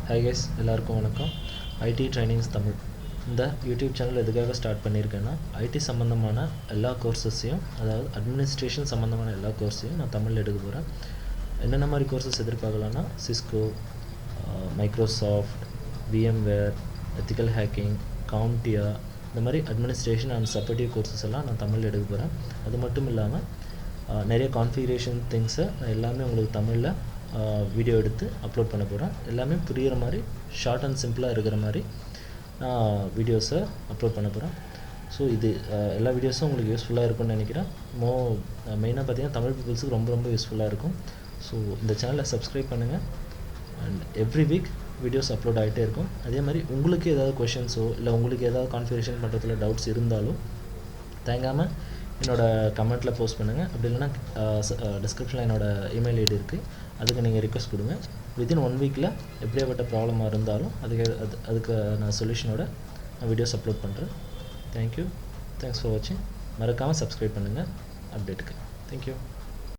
Hi guys, எல்லாருக்கும் வணக்கம். ID trainings Tamil இந்த யூடியூப் சேனல் எதுக்காக ஸ்டார்ட் பண்ணியிருக்கேன்னா, ஐடி சம்மந்தமான எல்லா கோர்சஸையும், அதாவது அட்மினிஸ்ட்ரேஷன் சம்மந்தமான எல்லா கோர்ஸையும் நான் தமிழில் எடுக்க போகிறேன். என்னென்ன மாதிரி கோர்சஸ் எதிர்பார்க்கலான்னா, Cisco, Microsoft, VMware, ethical hacking, கவுண்டியா, இந்த மாதிரி அட்மினிஸ்ட்ரேஷன் அண்ட் சப்போர்ட்டிவ் கோர்சஸ் எல்லாம் நான் தமிழில் எடுக்க போகிறேன். அது மட்டும் இல்லாமல் நிறைய கான்ஃபிகரேஷன் திங்ஸை நான் எல்லாமே உங்களுக்கு தமிழில் வீடியோ எடுத்து அப்லோட் பண்ண போகிறேன். எல்லாமே புரிகிற மாதிரி, ஷார்ட் அண்ட் சிம்பிளாக இருக்கிற மாதிரி நான் வீடியோஸை அப்லோட் பண்ண போகிறேன். ஸோ இது எல்லா வீடியோஸும் உங்களுக்கு யூஸ்ஃபுல்லாக இருக்கும்னு நினைக்கிறேன். மெயினாக பார்த்தீங்கன்னா தமிழ் பீப்புள்ஸுக்கு ரொம்ப ரொம்ப யூஸ்ஃபுல்லாக இருக்கும். ஸோ இந்த சேனலை சப்ஸ்கிரைப் பண்ணுங்கள். And every week videos upload ஆகிட்டே இருக்கும். அதே மாதிரி உங்களுக்கு ஏதாவது கொஷின்ஸோ இல்லை உங்களுக்கு ஏதாவது கான்ஃபிகரேஷன் பண்ணுறதுல டவுட்ஸ் இருந்தாலும் தேங்காமல் என்னோடய கமெண்ட்டில் போஸ்ட் பண்ணுங்கள். அப்படி இல்லைன்னா டிஸ்கிரிப்ஷனில் என்னோடய இமெயில் ஐடி இருக்குது, அதுக்கு நீங்கள் ரிக்வெஸ்ட் கொடுங்க. வித்தின் 1 வீக்கில் எப்படியாப்பட்ட ப்ராப்ளமாக இருந்தாலும் அதுக்கு நான் சொல்யூஷனோட நான் வீடியோஸ் அப்லோட் பண்ணுறேன். தேங்க்யூ, தேங்க்ஸ் ஃபார் வாட்சிங். மறக்காமல் சப்ஸ்கிரைப் பண்ணுங்கள் அப்டேட்டுக்கு. தேங்க்யூ.